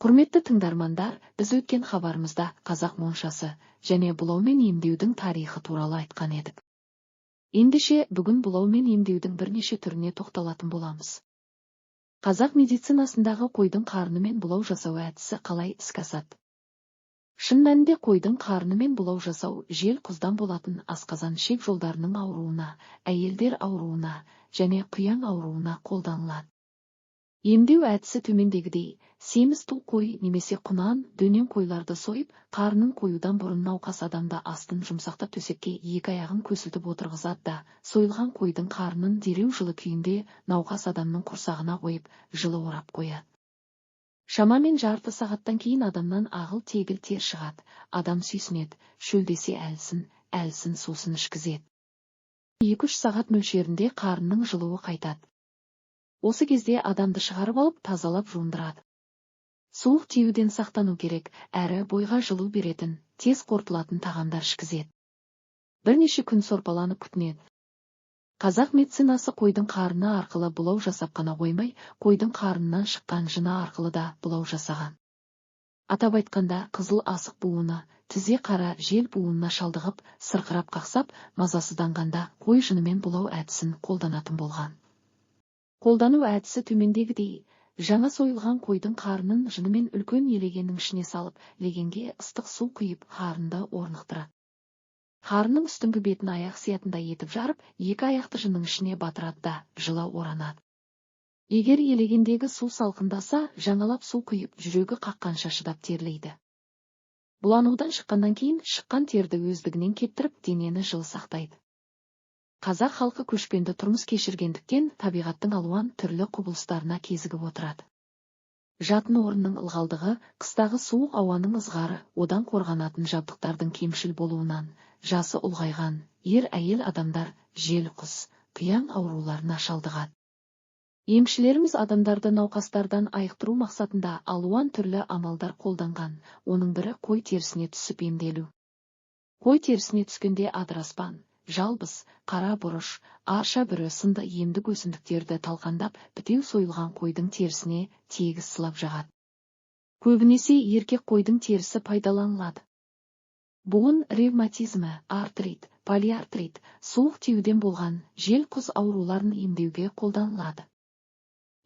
Құрметті тыңдармандар, біз өткен хабарымызда қазақ моншасы және бұлаумен емдеудің тарихы туралы айтқан едік. Ендеше бүгін бұлаумен емдеудің бірнеше түріне тоқталатын боламыз. Қазақ медицинасындағы қойдың қарнымен бұлау жасау әдісі қалай іске асады? Шын мәнінде қойдың қарнымен бұлау жасау жел құздан болатын асқазан ішек жолдарының ауруына, әйелдер ауруына және құяң ауруына қолданылады. Емдеу әдісі төмендегідей: семіз тұл қой немесе құнан, дөнен қойларды сойып, қарнын қоюдан бұрын науқас адамды астын жұмсақтап төсекке екі аяғын көсілтіп отырғызады да, сойылған қойдың қарнын дереу жылы күйінде науқас адамның құрсағына қойып, жылы орап қояды. Шамамен жарты сағаттан кейін адамнан ағыл-тегіл тер шығады, адам сүйсінеді, шөлдесе әлсін сусын ішкізеді. 2-3 сағат мөлшерінде қарнның жылуы қайтады. Осы кезде адамды шығарып алып, тазалап жуындырады. Суық тиюден сақтану керек, әрі бойға жылу беретін, тез қорытылатын тағамдар ішкізеді. Бірнеше күн сорпаланып күтінеді. Қазақ медицинасы қойдың қарны арқылы бұлау жасап қана қоймай, қойдың қарнынан шыққан жыны арқылы да бұлау жасаған. Атап айтқанда, қызыл асық буыны, тізе қара жел буынына шалдығып, сырқырап қақсап, мазасызданғанда қой жынымен бұлау әдісін қолданатын болған. Қолдану әдісі төмендегідей: жаңа сойылған қойдың қарнын жынымен үлкен елегеннің ішіне салып, легенге ыстық су құйып, қарынды орнықтырады. Қарынның үстіңгі бетін аяқ сиятындай етіп жарып, екі аяқты жынның ішіне батырады да, жылы оранады. Егер елегендегі су салқындаса, жаңалап су құйып, жүрегі қаққанша шыдап терлейді. Буланудан шыққаннан кейін шыққан терді өздігінен кептіріп, денені жылы сақтайды. Қазақ халқы көшпенді тұрмыс кешіргендіктен табиғаттың алуан түрлі құбылыстарына кезігіп отырады. Жатын орынның ылғалдығы, қыстағы суық ауаның ызғары, одан қорғанатын жабдықтардың кемшіл болуынан, жасы ұлғайған ер-әйел адамдар жел құс, құяң ауруларына шалдығады. Емшілеріміз адамдарды науқастардан айықтыру мақсатында алуан түрлі амалдар қолданған, оның бірі қой терісіне түсіп емделу. Қой терісіне түскенде адыраспан, жалбыз, қара бұрыш, арша бүрі сынды емдік өсімдіктерді талқандап, бітеу сойылған қойдың терісіне тегіс сылап жағады. Көбінесе еркек қойдың терісі пайдаланылады. Буын ревматизмі, артрит, полиартрит, суық тиюден болған жел құз ауруларын емдеуге қолданылады.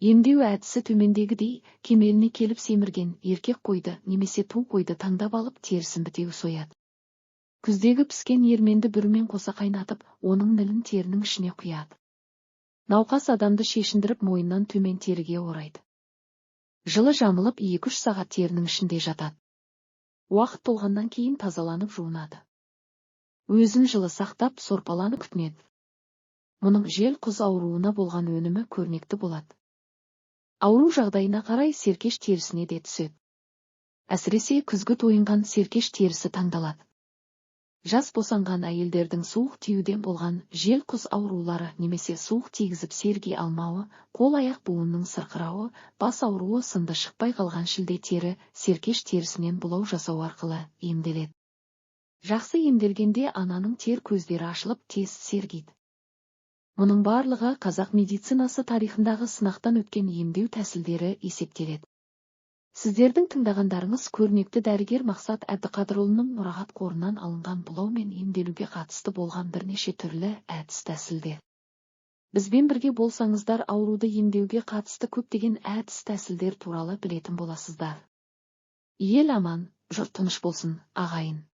Емдеу әдісі төмендегідей: кемеліне келіп семірген еркек қойды немесе ту қойды таңдап алып, терісін бітеу сояды. Күздегі піскен ерменді бүрімен қоса қайнатып, оның нілін терінің ішіне құяды. Науқас адамды шешіндіріп, мойыннан төмен теріге орайды. Жылы жамылып 2-3 сағат терінің ішінде жатады. Уақыт толғаннан кейін тазаланып жуынады. Өзін жылы сақтап, сорпаланып күтінеді. Мұның жел құз ауруына болған өнімі көрнекті болады. Ауру жағдайына қарай серкеш терісіне де түседі. Әсіресе күзгі тойынған серкеш терісі таңдалады. Жас босанған әйелдердің суық тиюден болған жел құз аурулары немесе суық тигізіп сергей алмауы, қол-аяқ буынының сырқырауы, бас ауруы сынды шықпай қалған шілде тері серкеш терісінен бұлау жасау арқылы емделеді. Жақсы емделгенде ананың тер көздері ашылып, тез сергиді. Мұның барлығы қазақ медицинасы тарихындағы сынақтан өткен емдеу тәсілдері есептеледі. Сіздердің тыңдағандарыңыз көрнекті дәрігер Мақсат Әбдіқадырұлының мұрағат қорынан алынған бұлау мен емделуге қатысты болған бірнеше түрлі әдіс-тәсілдер. Бізбен бірге болсаңыздар, ауруды емдеуге қатысты көптеген әдіс-тәсілдер туралы білетін боласыздар. Ел аман, жұрт тыныш болсын, ағайын.